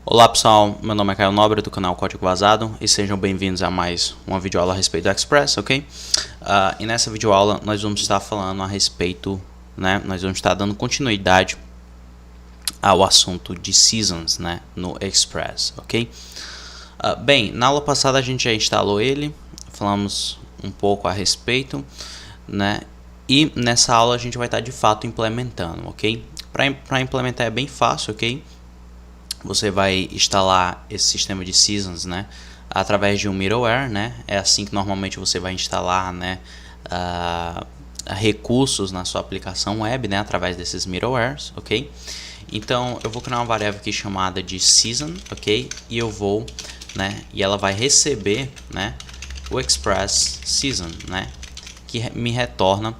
Olá pessoal, meu nome é Caio Nobre do canal Código Vazado e sejam bem-vindos a mais uma videoaula a respeito do Express, ok? E nessa videoaula nós vamos estar falando a respeito, nós vamos estar dando continuidade ao assunto de Seasons, no Express, ok? Bem, na aula passada a gente já instalou ele, falamos um pouco a respeito, e nessa aula a gente vai estar de fato implementando, ok? Para implementar é bem fácil, ok? Você vai instalar esse sistema de Seasons, através de um middleware, É assim que normalmente você vai instalar, recursos na sua aplicação web, através desses middlewares, ok? Então eu vou criar uma variável aqui chamada de Season, ok? E eu vou, e ela vai receber, o Express Season, que me retorna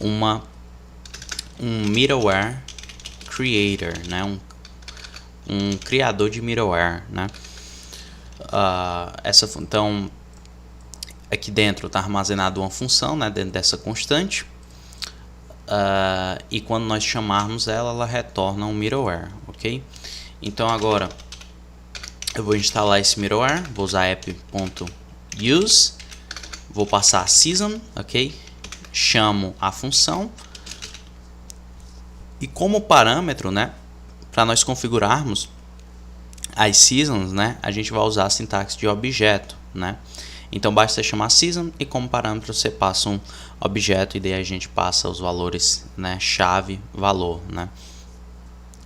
um middleware creator, um criador de middleware, então aqui dentro está armazenado uma função, dentro dessa constante, e quando nós chamarmos ela retorna um middleware, ok? Então agora eu vou instalar esse middleware, vou usar app.use, vou passar season, ok? Chamo a função e como parâmetro, para nós configurarmos as seasons, a gente vai usar a sintaxe de objeto, Então basta você chamar season e como parâmetro você passa um objeto e daí a gente passa os valores, chave, valor,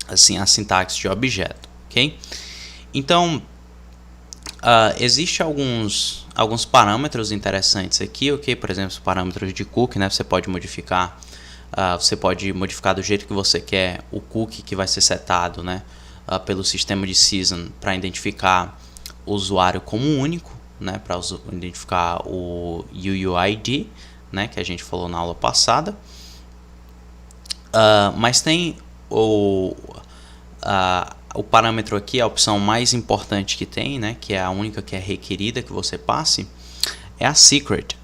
Assim a sintaxe de objeto, ok? Então existe alguns parâmetros interessantes aqui, ok? Por exemplo, os parâmetros de cookie, você pode modificar. Você pode modificar do jeito que você quer o cookie que vai ser setado, pelo sistema de Season para identificar o usuário como único, para identificar o UUID, que a gente falou na aula passada. Mas tem o parâmetro aqui, a opção mais importante que tem, que é a única que é requerida que você passe, é a secret,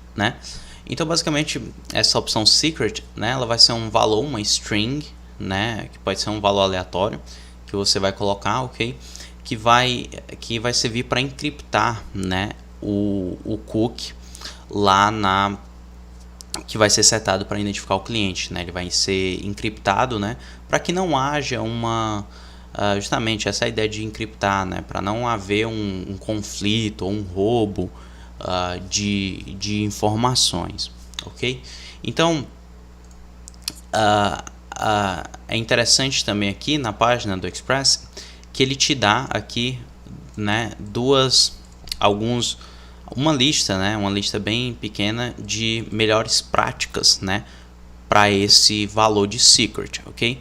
Então basicamente essa opção secret, ela vai ser um valor, uma string, que pode ser um valor aleatório que você vai colocar, ok? Que vai servir para encriptar, o cookie lá que vai ser setado para identificar o cliente, Ele vai ser encriptado, para que não haja justamente essa ideia de encriptar, para não haver um conflito ou um roubo de informações, ok? Então é interessante também aqui na página do Express que ele te dá aqui, uma lista bem pequena de melhores práticas, para esse valor de secret, ok?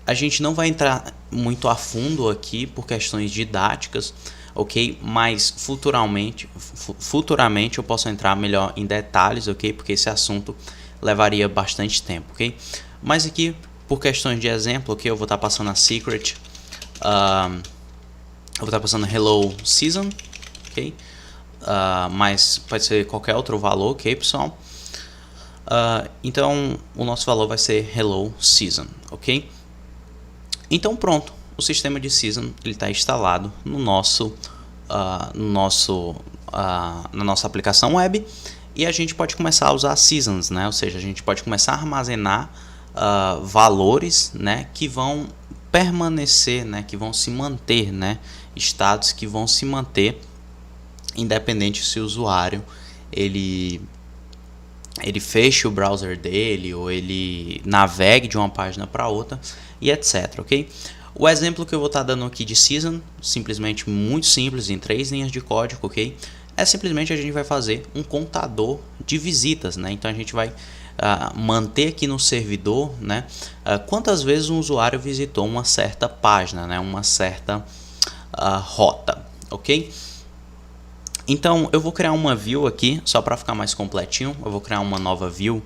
A gente não vai entrar muito a fundo aqui por questões didáticas, ok? Mas futuramente eu posso entrar melhor em detalhes, ok? Porque esse assunto levaria bastante tempo, ok? Mas aqui, por questões de exemplo, ok? Eu vou estar passando a secret, eu vou estar passando hello season, ok? Mas pode ser qualquer outro valor, ok, pessoal? Então o nosso valor vai ser hello season, ok? Então pronto, o sistema de Season está instalado na nossa aplicação web e a gente pode começar a usar Seasons, ou seja, a gente pode começar a armazenar valores, que vão permanecer, que vão se manter, estados que vão se manter independente se o usuário ele feche o browser dele ou ele navegue de uma página para outra e etc, ok? O exemplo que eu vou estar dando aqui de Season, simplesmente muito simples, em 3 linhas de código, ok? É simplesmente a gente vai fazer um contador de visitas, Então a gente vai manter aqui no servidor, quantas vezes um usuário visitou uma certa página, uma certa rota, ok? Então eu vou criar uma view aqui, só para ficar mais completinho, eu vou criar uma nova view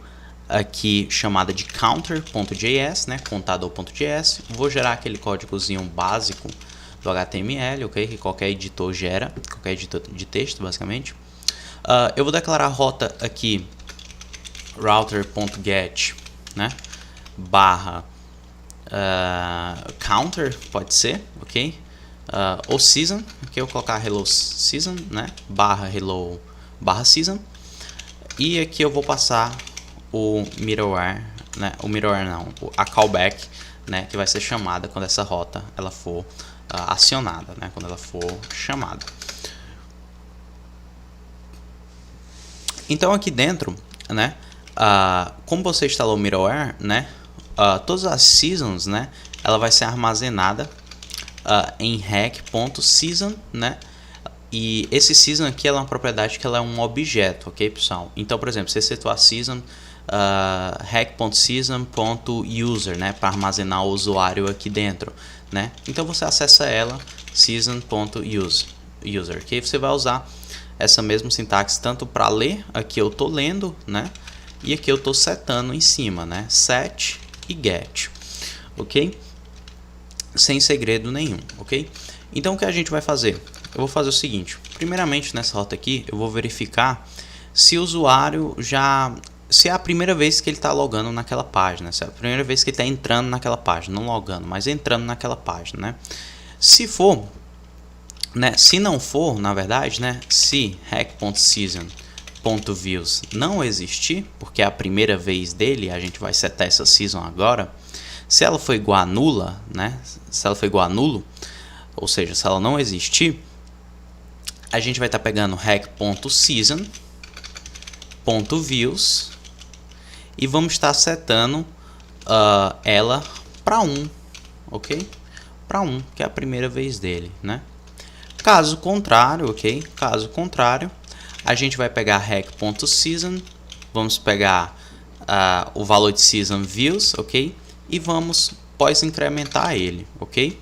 aqui chamada de counter.js, contador.js. Vou gerar aquele códigozinho básico do HTML, ok? Que qualquer editor gera, qualquer editor de texto basicamente. Eu vou declarar a rota aqui router.get, barra counter, pode ser, ok? o season, aqui eu vou colocar hello season, né, barra hello barra season, e aqui eu vou passar o middleware, né, a callback, né, que vai ser chamada quando essa rota ela for acionada, né, quando ela for chamada. Então aqui dentro, né, como você instalou o middleware, né, todas as seasons, né, ela vai ser armazenada em rec.season, né, e esse season aqui ela é uma propriedade que ela é um objeto, ok, pessoal? Então, por exemplo, você setou a season rec.season.user, né, para armazenar o usuário aqui dentro, né? Então você acessa ela season.user, ok? Você vai usar essa mesma sintaxe tanto para ler, aqui eu tô lendo, né? E aqui eu tô setando em cima, né? Set e get, ok? Sem segredo nenhum, ok? Então o que a gente vai fazer? Eu vou fazer o seguinte, primeiramente nessa rota aqui eu vou verificar se o usuário se é a primeira vez que ele está logando naquela página, se é a primeira vez que ele está entrando naquela página, não logando, mas entrando naquela página, né? Se for, né? Se não for, na verdade, né? Se rec.season.views não existir, porque é a primeira vez dele, a gente vai setar essa season agora. Se ela for igual a nula, né? Se ela for igual a nulo, ou seja, se ela não existir, a gente vai estar pegando rec.season.views e vamos estar setando ela para 1, ok? Para 1, que é a primeira vez dele, né? Caso contrário, ok? Caso contrário, a gente vai pegar rec.season, vamos pegar o valor de season views, ok? E vamos pós-incrementar ele, ok?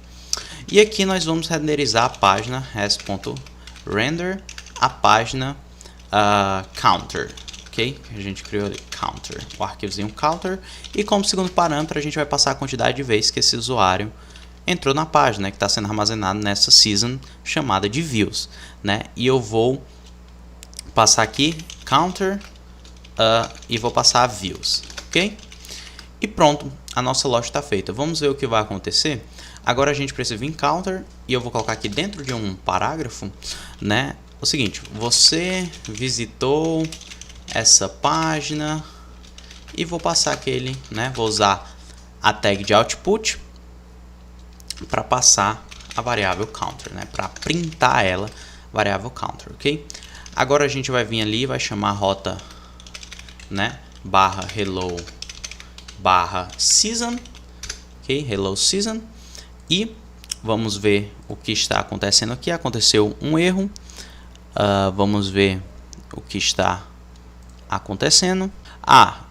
E aqui nós vamos renderizar a página res.render, a página counter, ok? A gente criou ali counter, o arquivozinho counter, e como segundo parâmetro a gente vai passar a quantidade de vezes que esse usuário entrou na página, né, que está sendo armazenado nessa season chamada de views, né? E eu vou passar aqui counter e vou passar views, ok? E pronto, a nossa loja está feita. Vamos ver o que vai acontecer. Agora a gente precisa vir em counter e eu vou colocar aqui dentro de um parágrafo, né? O seguinte, você visitou essa página e vou passar aquele, né? Vou usar a tag de output para passar a variável counter, né? Para printar ela, variável counter, ok? Agora a gente vai vir ali e vai chamar a rota, né? Barra hello barra season, ok? Hello season. E vamos ver o que está acontecendo aqui. Aconteceu um erro. Vamos ver o que está acontecendo.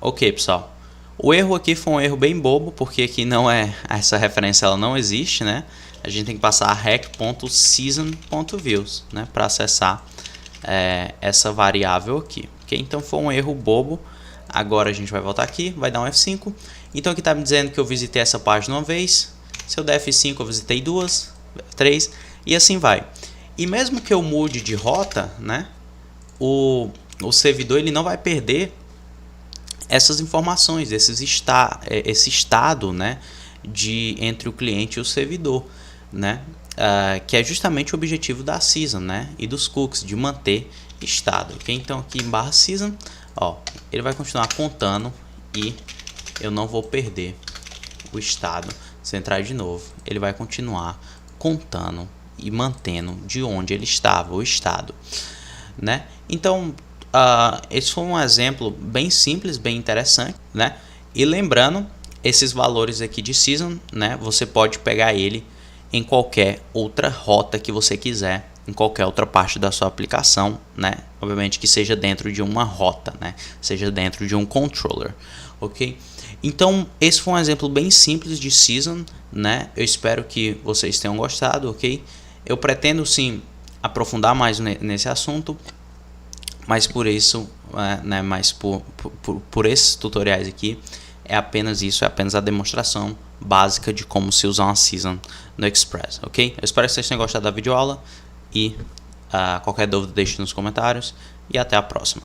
Ok, pessoal. O erro aqui foi um erro bem bobo, porque aqui não é essa referência, ela não existe, né? A gente tem que passar rec.season.views, né, para acessar essa variável aqui. Okay? Então foi um erro bobo. Agora a gente vai voltar aqui, vai dar um F5. Então aqui está me dizendo que eu visitei essa página uma vez. Se eu der F5 eu visitei 2, 3 e assim vai. E mesmo que eu mude de rota, né, o servidor ele não vai perder essas informações, esse estado, né, entre o cliente e o servidor, né, que é justamente o objetivo da season, né, e dos cookies, de manter estado. Okay? Então aqui em barra season, ó, ele vai continuar contando e eu não vou perder o estado. Se entrar de novo, ele vai continuar contando e mantendo de onde ele estava, o estado, né? Então, esse foi um exemplo bem simples, bem interessante, né? E lembrando, esses valores aqui de season, né? Você pode pegar ele em qualquer outra rota que você quiser, em qualquer outra parte da sua aplicação, né? Obviamente que seja dentro de uma rota, né? Seja dentro de um controller, ok? Então, esse foi um exemplo bem simples de season, né? Eu espero que vocês tenham gostado, ok? Eu pretendo sim aprofundar mais nesse assunto, mas por isso, né? Mas por esses tutoriais aqui, é apenas isso, é apenas a demonstração básica de como se usar uma season no Express, ok? Eu espero que vocês tenham gostado da videoaula e qualquer dúvida deixe nos comentários e até a próxima.